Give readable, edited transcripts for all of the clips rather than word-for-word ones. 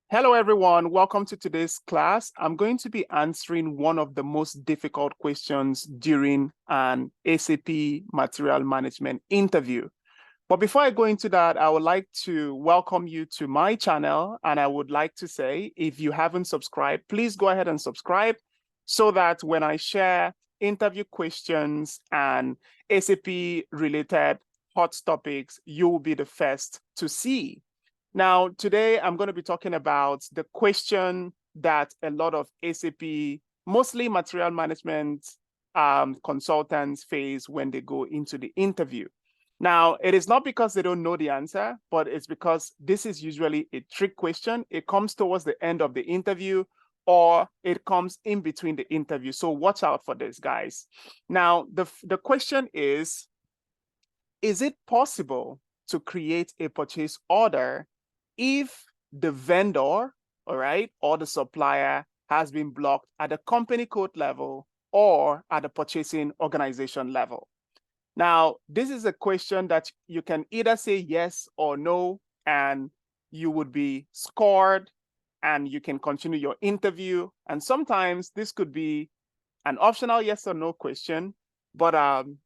Hello, everyone. Welcome to today's class. I'm going to be answering one of the most difficult questions during an SAP material management interview. But before I go into that, I would like to welcome you to my channel. And I would like to say, if you haven't subscribed, please go ahead and subscribe so that when I share interview questions and SAP related hot topics, you will be the first to see. Now, today I'm going to be talking about the question that a lot of SAP, mostly material management consultants face when they go into the interview. Now, it is not because they don't know the answer, but it's because this is usually a trick question. It comes towards the end of the interview or it comes in between the interview. So watch out for this, guys. Now, the question is it possible to create a purchase order if the vendor, all right, or the supplier has been blocked at the company code level or at the purchasing organization level? Now, this is a question that you can either say yes or no, and you would be scored and you can continue your interview. And sometimes this could be an optional yes or no question, but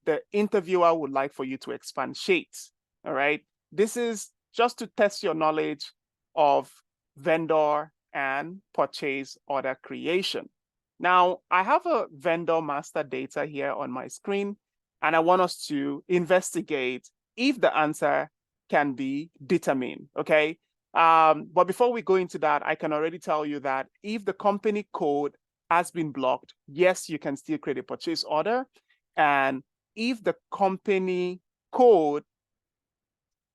the interviewer would like for you to expand shades, all right? This is just to test your knowledge of vendor and purchase order creation. Now, I have a vendor master data here on my screen, and I want us to investigate if the answer can be determined, okay? But before we go into that, I can already tell you that if the company code has been blocked, yes, you can still create a purchase order. And if the company code,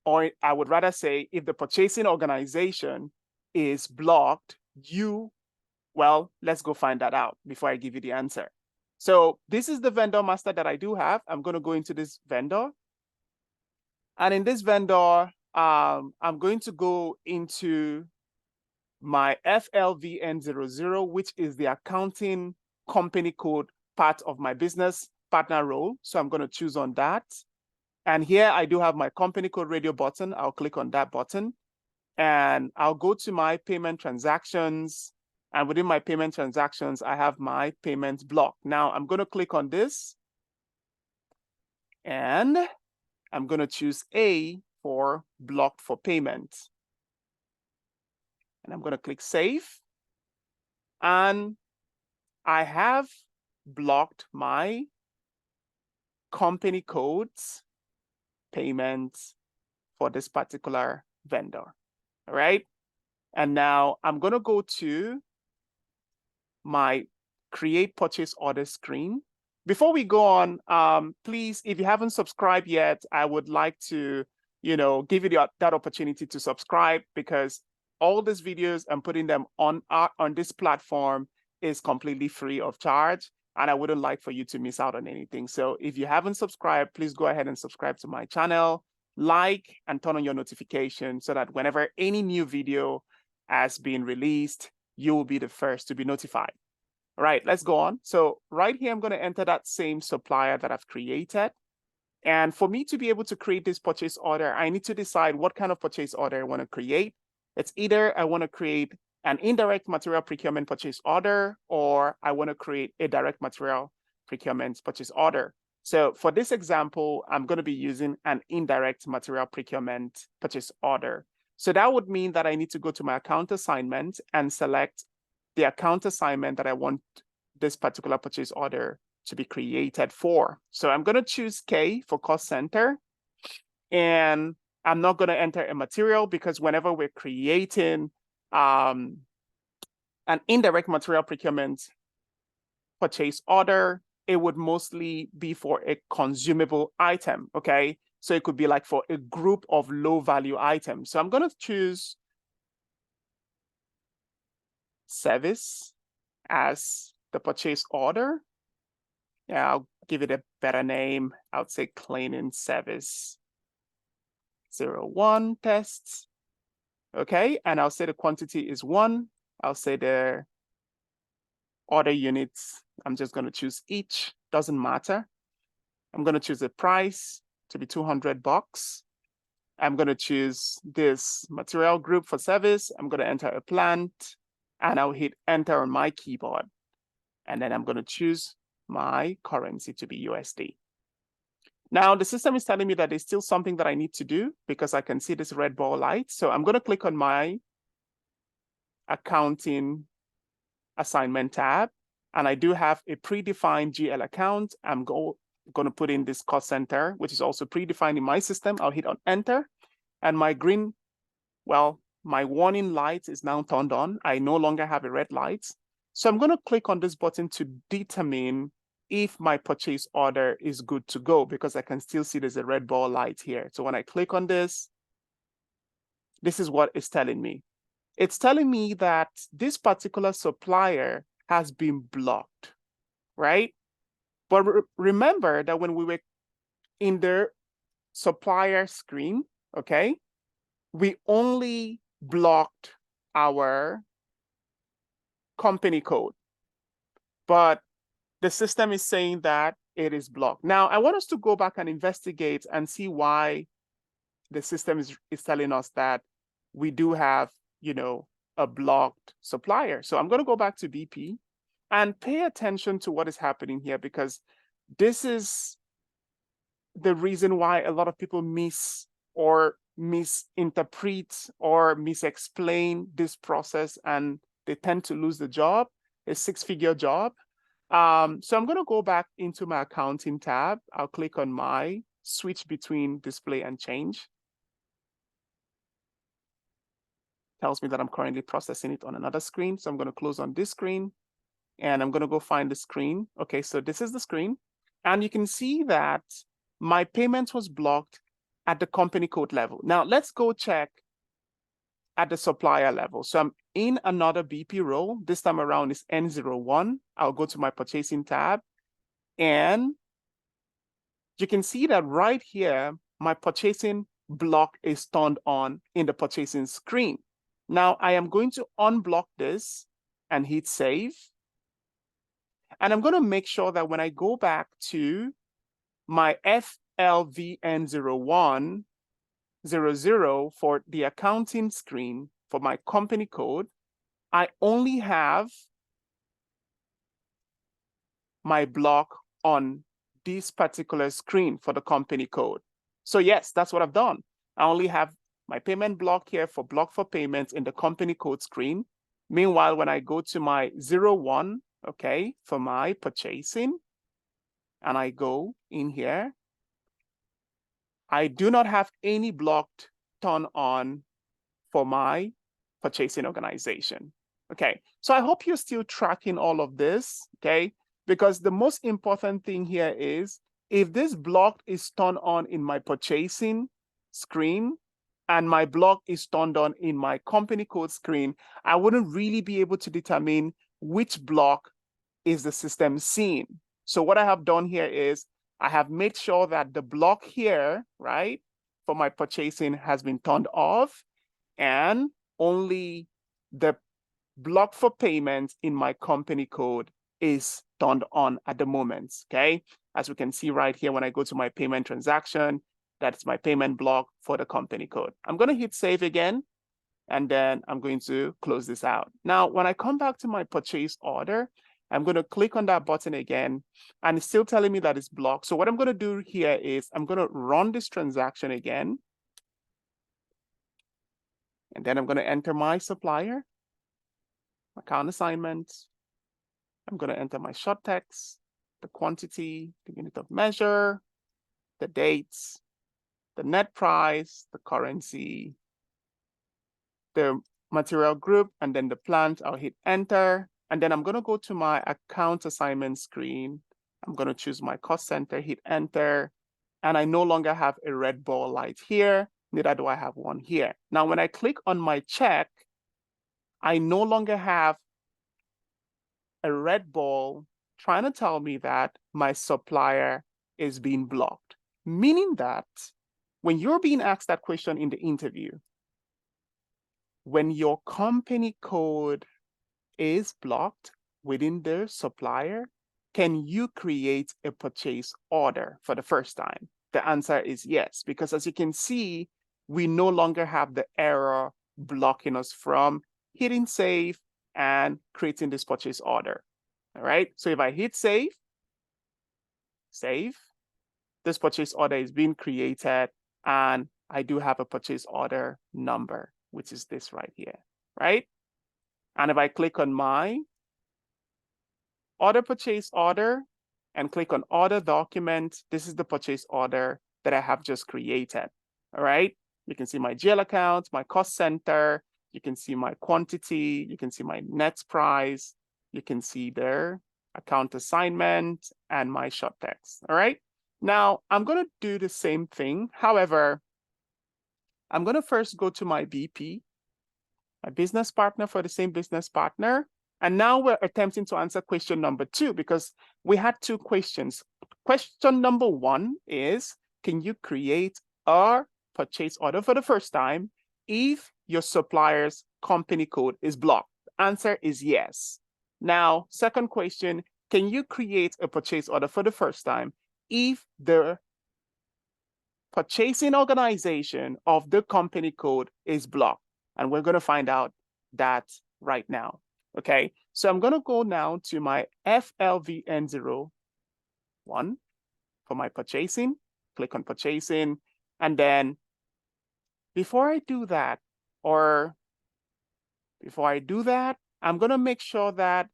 or I would rather say, if the purchasing organization is blocked, well, let's go find that out before I give you the answer. So this is the vendor master that I do have. I'm going to go into this vendor. And in this vendor, I'm going to go into my FLVN00, which is the accounting company code part of my business partner role. So I'm going to choose on that. And here I do have my company code radio button. I'll click on that button and I'll go to my payment transactions. And within my payment transactions, I have my payment block. Now I'm going to click on this and I'm going to choose A for blocked for payment. And I'm going to click save. And I have blocked my company codes payments for this particular vendor, all right? And now I'm going to go to my create purchase order screen. Before we go on, please, if you haven't subscribed yet, I would like to, give you that opportunity to subscribe, because all these videos I'm putting them on this platform is completely free of charge. And I wouldn't like for you to miss out on anything. So if you haven't subscribed, please go ahead and subscribe to my channel, like, and turn on your notifications so that whenever any new video has been released, you will be the first to be notified. All right, let's go on. So right here, I'm going to enter that same supplier that I've created. And for me to be able to create this purchase order, I need to decide what kind of purchase order I want to create. It's either I want to create an indirect material procurement purchase order, or I want to create a direct material procurement purchase order. So for this example, I'm going to be using an indirect material procurement purchase order. So that would mean that I need to go to my account assignment and select the account assignment that I want this particular purchase order to be created for. So I'm going to choose K for cost center. And I'm not going to enter a material, because whenever we're creating an indirect material procurement purchase order, it would mostly be for a consumable item, okay? So it could be like for a group of low value items. So I'm going to choose service as the purchase order. Yeah, I'll give it a better name. I would say cleaning service 01 tests. Okay, and I'll say the quantity is 1. I'll say the order units, I'm just going to choose each, doesn't matter. I'm going to choose the price to be $200. I'm going to choose this material group for service. I'm going to enter a plant and I'll hit enter on my keyboard. And then I'm going to choose my currency to be USD. Now the system is telling me that there's still something that I need to do because I can see this red ball light. So I'm going to click on my accounting assignment tab. And I do have a predefined GL account. I'm going to put in this cost center, which is also predefined in my system. I'll hit on enter and my green, well, my warning light is now turned on. I no longer have a red light. So I'm going to click on this button to determine if my purchase order is good to go because I can still see there's a red ball light here. So when I click on this, this is what it's telling me. It's telling me that this particular supplier has been blocked, right? But remember that when we were in the supplier screen, okay, we only blocked our company code, but the system is saying that it is blocked. Now, I want us to go back and investigate and see why the system is telling us that we do have, you know, a blocked supplier. So I'm going to go back to BP and pay attention to what is happening here, because this is the reason why a lot of people miss or misinterpret or misexplain this process, and they tend to lose the job, a six-figure job. So I'm going to go back into my accounting tab. I'll click on my switch between display and change. Tells me that I'm currently processing it on another screen. So I'm going to close on this screen and I'm going to go find the screen. Okay, so this is the screen. And you can see that my payment was blocked at the company code level. Now let's go check at the supplier level. So I'm in another BP role. This time around is N01. I'll go to my purchasing tab and you can see that right here, my purchasing block is turned on in the purchasing screen. Now I am going to unblock this and hit save. And I'm going to make sure that when I go back to my FLVN0100 for the accounting screen for my company code, I only have my block on this particular screen for the company code. So yes, that's what I've done. I only have my payment block here for block for payments in the company code screen. Meanwhile, when I go to my 01, okay, for my purchasing, and I go in here, I do not have any blocked turn on for my purchasing organization. Okay, so I hope you're still tracking all of this, okay? Because the most important thing here is if this block is turned on in my purchasing screen and my block is turned on in my company code screen, I wouldn't really be able to determine which block is the system seeing. So what I have done here is I have made sure that the block here, right, for my purchasing has been turned off, and only the block for payment in my company code is turned on at the moment, okay? As we can see right here, when I go to my payment transaction, that's my payment block for the company code. I'm going to hit save again, and then I'm going to close this out. Now, when I come back to my purchase order, I'm going to click on that button again, and it's still telling me that it's blocked. So what I'm going to do here is I'm going to run this transaction again. And then I'm going to enter my supplier, account assignment. I'm going to enter my short text, the quantity, the unit of measure, the dates, the net price, the currency, the material group, and then the plant. I'll hit enter. And then I'm going to go to my account assignment screen. I'm going to choose my cost center, hit enter. And I no longer have a red ball light here. Neither do I have one here. Now, when I click on my check, I no longer have a red ball trying to tell me that my supplier is being blocked. Meaning that when you're being asked that question in the interview, when your company code is blocked within the supplier, can you create a purchase order for the first time? The answer is yes, because as you can see, we no longer have the error blocking us from hitting save and creating this purchase order. All right, so if I hit save, this purchase order is being created, and I do have a purchase order number, which is this right here, right? And if I click on my order purchase order and click on order document, this is the purchase order that I have just created. All right, you can see my GL account, my cost center, you can see my quantity, you can see my net price, you can see their account assignment and my short text. All right, now I'm going to do the same thing. However, I'm going to first go to my BP, my business partner, for the same business partner. And now we're attempting to answer question number 2, because we had 2 questions. Question number 1 is, can you create a purchase order for the first time if your supplier's company code is blocked? The answer is yes. Now, second question, can you create a purchase order for the first time if the purchasing organization of the company code is blocked? And we're going to find out that right now. Okay, so I'm going to go now to my FLVN01 for my purchasing, click on purchasing, and then before I do that, I'm going to make sure that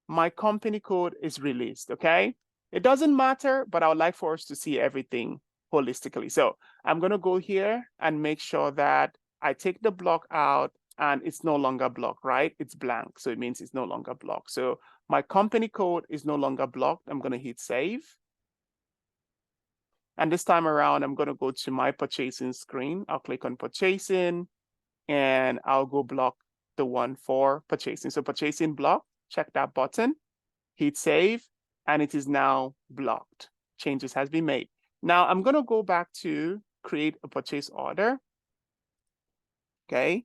my company code is released, okay? It doesn't matter, but I would like for us to see everything holistically. So I'm going to go here and make sure that I take the block out and it's no longer blocked, right? It's blank, so it means it's no longer blocked. So my company code is no longer blocked. I'm going to hit save. And this time around, I'm going to go to my purchasing screen. I'll click on purchasing and I'll go block the one for purchasing. So purchasing block, check that button, hit save, and it is now blocked. Changes has been made. Now I'm going to go back to create a purchase order. Okay.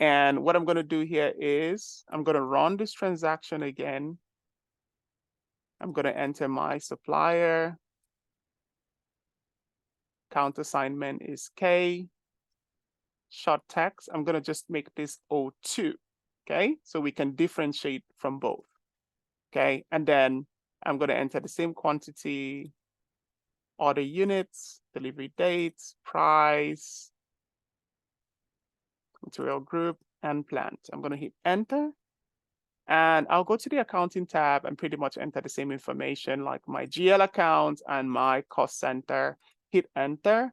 And what I'm going to do here is I'm going to run this transaction again. I'm going to enter my supplier. Count assignment is K. Short text, I'm going to just make this O2. Okay, so we can differentiate from both. Okay, and then I'm going to enter the same quantity, order units, delivery dates, price, material group, and plant. I'm going to hit enter. And I'll go to the accounting tab and pretty much enter the same information like my GL account and my cost center. Hit enter.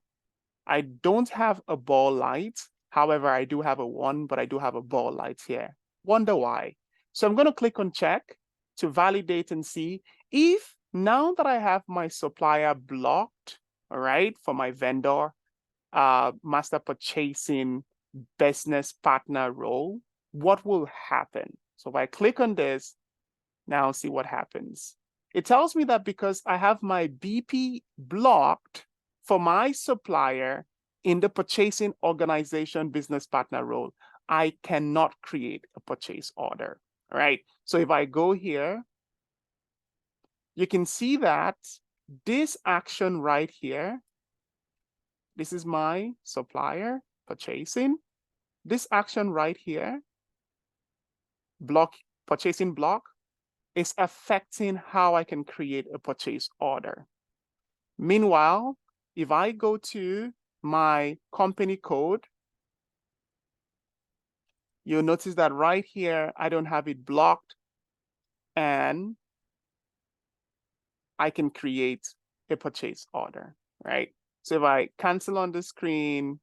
I don't have a ball light. However, I do have a 1, but I do have a ball light here. Wonder why? So I'm going to click on check to validate and see if now that I have my supplier blocked, all right, for my vendor, master purchasing business partner role, what will happen? So if I click on this, now see what happens. It tells me that because I have my BP blocked for my supplier in the purchasing organization business partner role, I cannot create a purchase order. All right. So if I go here, you can see that this action right here, this is my supplier purchasing. This action right here, block, purchasing block, is affecting how I can create a purchase order. Meanwhile, if I go to my company code, you'll notice that right here, I don't have it blocked, and I can create a purchase order, right? So if I cancel on the screen,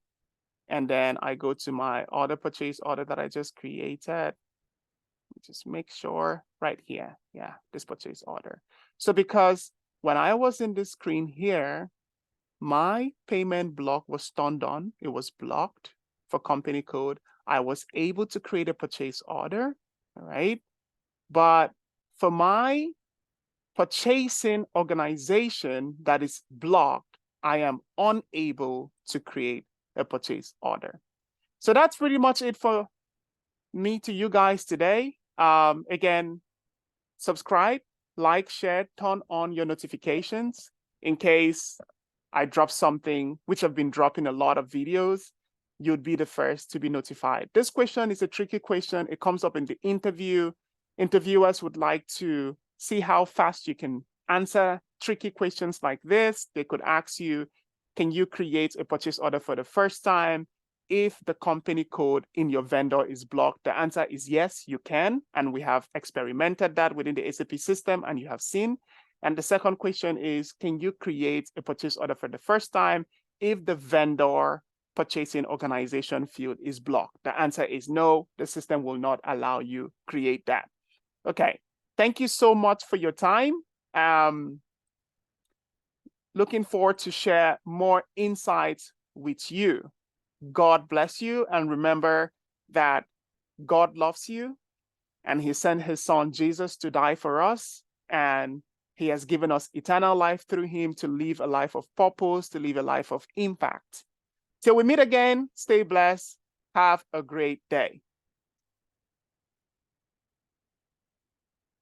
and then I go to my order purchase order that I just created, just make sure right here, yeah, this purchase order. So because when I was in the screen here, my payment block was turned on, it was blocked for company code. I was able to create a purchase order, all right? But for my purchasing organization that is blocked, I am unable to create a purchase order. So that's pretty much it for me to you guys today. Again, subscribe, like, share, turn on your notifications in case I drop something, which I've been dropping a lot of videos, you'd be the first to be notified. This question is a tricky question. It comes up in the interview. Interviewers would like to see how fast you can answer tricky questions like this. They could ask you, can you create a purchase order for the first time if the company code in your vendor is blocked? The answer is yes, you can. And we have experimented that within the SAP system and you have seen. And the second question is, can you create a purchase order for the first time if the vendor purchasing organization field is blocked? The answer is no, the system will not allow you create that. Okay, thank you so much for your time. Looking forward to share more insights with you. God bless you, and remember that God loves you and he sent his son Jesus to die for us, and he has given us eternal life through him to live a life of purpose, to live a life of impact. Till we meet again, stay blessed. Have a great day.